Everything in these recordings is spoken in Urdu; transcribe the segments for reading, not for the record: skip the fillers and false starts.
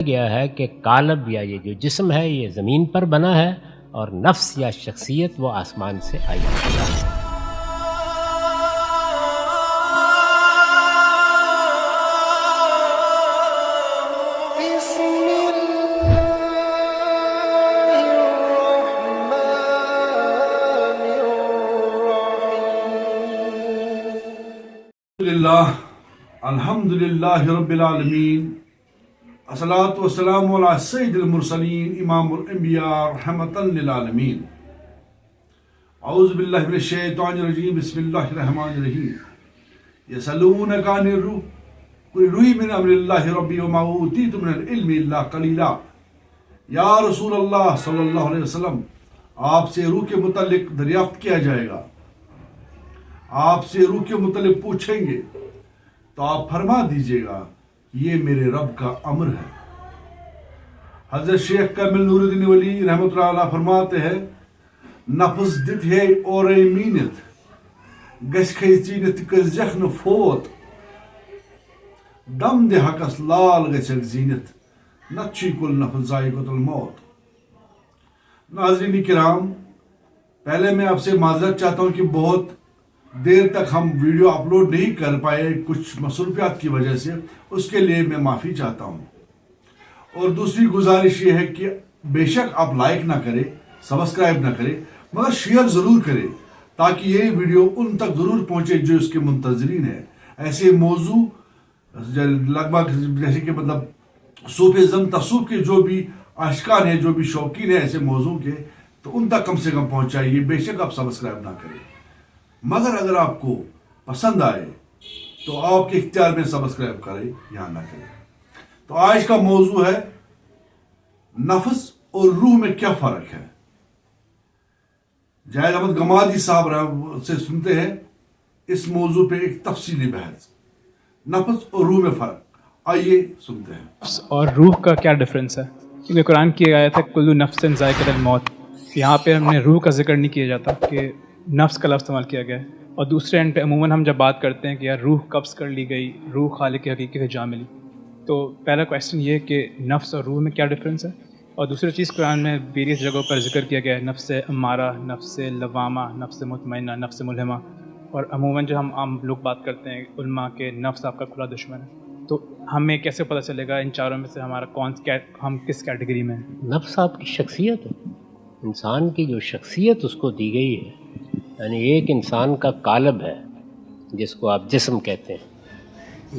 گیا ہے کہ قالب یا یہ جو جسم ہے یہ زمین پر بنا ہے اور نفس یا شخصیت وہ آسمان سے آئی ہے۔ الحمدللہ رب العالمین، الصلاۃ والسلام علی سید المرسلین امام الانبیاء رحمتا للعالمین۔ اعوذ باللہ من الشیطان الرجیم، بسم اللہ الرحمن الرحیم۔ یسألونک عن الروح قل الروح من امر اللہ ربی وما اوتیت من العلم الا قلیلا۔ یا رسول اللہ صلی اللہ علیہ وسلم، آپ سے روح کے متعلق دریافت کیا جائے گا، آپ سے روح کے متعلق پوچھیں گے تو آپ فرما دیجئے گا یہ میرے رب کا امر ہے۔ حضرت شیخ کامل نور الدین ولی رحمۃ اللہ علیہ فرماتے ہیں، نفس دت ہے اور مینت گس کھیچینت کر زخن فوت، دم دے حقس لال گسک زینت نچھی کل نفس ذائقۃ الموت۔ ناظرین کرام، پہلے میں آپ سے معذرت چاہتا ہوں کہ بہت دیر تک ہم ویڈیو اپلوڈ نہیں کر پائے کچھ مصروفیات کی وجہ سے، اس کے لیے میں معافی چاہتا ہوں۔ اور دوسری گزارش یہ ہے کہ بے شک آپ لائک نہ کریں، سبسکرائب نہ کریں، مگر شیئر ضرور کریں تاکہ یہ ویڈیو ان تک ضرور پہنچے جو اس کے منتظرین ہیں۔ ایسے موضوع لگ بھگ جیسے کہ صوفیزم تصوف کے جو بھی عاشقان ہیں، جو بھی شوقین ہیں ایسے موضوع کے، تو ان تک کم سے کم پہنچائیے، بے شک آپ سبسکرائب نہ کریں، مگر اگر آپ کو پسند آئے تو آپ کے اختیار میں سبسکرائب کریں یا نہ کریں۔ تو آج کا موضوع ہے نفس اور روح میں کیا فرق ہے۔ جاوید احمد گمادی صاحب سے سنتے ہیں اس موضوع پہ ایک تفصیلی بحث، نفس اور روح میں فرق۔ آئیے سنتے ہیں۔ نفس اور روح کا کیا ڈفرینس ہے؟ کیونکہ قرآن کی آیت ہے کل نفس ذائقۃ الموت، یہاں پہ ہم نے روح کا ذکر نہیں کیا جاتا کہ نفس کا لفظ استعمال کیا گیا ہے، اور دوسرے اینڈ پہ عموماً ہم جب بات کرتے ہیں کہ یار روح قبض کر لی گئی، روح خالق حقیقی سے جا ملی، تو پہلا کویسچن یہ کہ نفس اور روح میں کیا ڈفرینس ہے۔ اور دوسری چیز قرآن میں ویریس جگہوں پر ذکر کیا گیا ہے نفس امارہ، نفس لوامہ، نفس مطمئنہ، نفس ملہمہ، اور عموماً جو ہم عام لوگ بات کرتے ہیں علماء کے نفس آپ کا کھلا دشمن ہے، تو ہمیں کیسے پتہ چلے گا ان چاروں میں سے ہمارا ہم کس کیٹیگری میں ہیں؟ نفس آپ کی شخصیت ہے، انسان کی جو شخصیت اس کو دی گئی ہے، یعنی ایک انسان کا قالب ہے جس کو آپ جسم کہتے ہیں،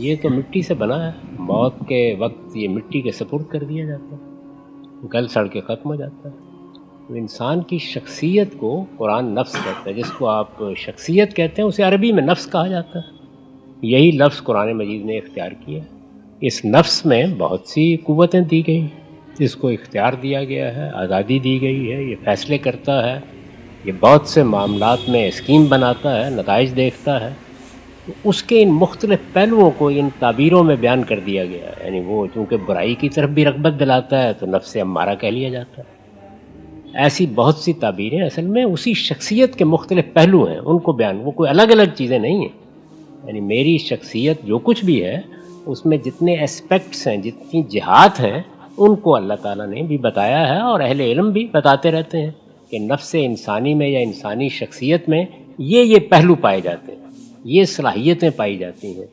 یہ تو مٹی سے بنا ہے، موت کے وقت یہ مٹی کے سپرد کر دیا جاتا ہے، گل سڑ کے ختم ہو جاتا ہے۔ تو انسان کی شخصیت کو قرآن نفس کہتا ہے، جس کو آپ شخصیت کہتے ہیں اسے عربی میں نفس کہا جاتا ہے۔ یہی لفظ قرآن مجید نے اختیار کیا۔ اس نفس میں بہت سی قوتیں دی گئی، اس کو اختیار دیا گیا ہے، آزادی دی گئی ہے، یہ فیصلے کرتا ہے، یہ بہت سے معاملات میں اسکیم بناتا ہے، نتائج دیکھتا ہے۔ تو اس کے ان مختلف پہلوؤں کو ان تعبیروں میں بیان کر دیا گیا ہے، یعنی وہ چونکہ برائی کی طرف بھی رغبت دلاتا ہے تو نفس امارہ کہہ لیا جاتا ہے۔ ایسی بہت سی تعبیریں اصل میں اسی شخصیت کے مختلف پہلو ہیں، ان کو بیان، وہ کوئی الگ الگ چیزیں نہیں ہیں۔ یعنی میری شخصیت جو کچھ بھی ہے اس میں جتنے اسپیکٹس ہیں، جتنی جہات ہیں، ان کو اللہ تعالیٰ نے بھی بتایا ہے، اور اہل علم بھی بتاتے رہتے ہیں کہ نفس انسانی میں یا انسانی شخصیت میں یہ پہلو پائے جاتے ہیں، یہ صلاحیتیں پائی جاتی ہیں۔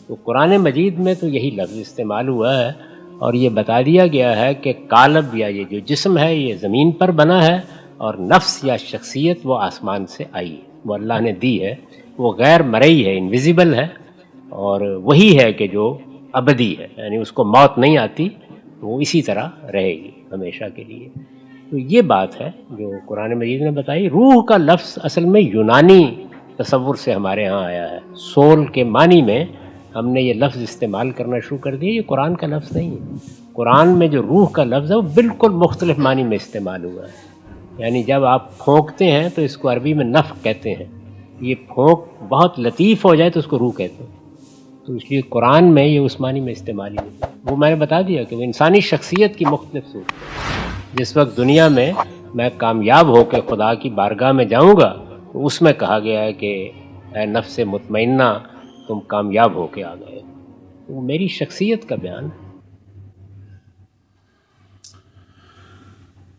تو قرآن مجید میں تو یہی لفظ استعمال ہوا ہے، اور یہ بتا دیا گیا ہے کہ قالب یا یہ جو جسم ہے یہ زمین پر بنا ہے اور نفس یا شخصیت وہ آسمان سے آئی ہے، وہ اللہ نے دی ہے، وہ غیر مرئی ہے، انویزیبل ہے، اور وہی ہے کہ جو ابدی ہے، یعنی اس کو موت نہیں آتی، وہ اسی طرح رہے گی ہمیشہ کے لیے۔ تو یہ بات ہے جو قرآن مجید نے بتائی۔ روح کا لفظ اصل میں یونانی تصور سے ہمارے ہاں آیا ہے، سول کے معنی میں ہم نے یہ لفظ استعمال کرنا شروع کر دیا، یہ قرآن کا لفظ نہیں ہے۔ قرآن میں جو روح کا لفظ ہے وہ بالکل مختلف معنی میں استعمال ہوا ہے، یعنی جب آپ پھونکتے ہیں تو اس کو عربی میں نفخ کہتے ہیں، یہ پھونک بہت لطیف ہو جائے تو اس کو روح کہتے ہیں، تو اس لیے قرآن میں یہ اس معنی میں استعمال ہی ہوتا ہے۔ وہ میں نے بتا دیا کہ وہ انسانی شخصیت کی مختلف صورت ہے۔ جس وقت دنیا میں میں کامیاب ہو کے خدا کی بارگاہ میں جاؤں گا تو اس میں کہا گیا ہے کہ اے نفس مطمئنہ تم کامیاب ہو کے آ گئے، وہ میری شخصیت کا بیان ہے۔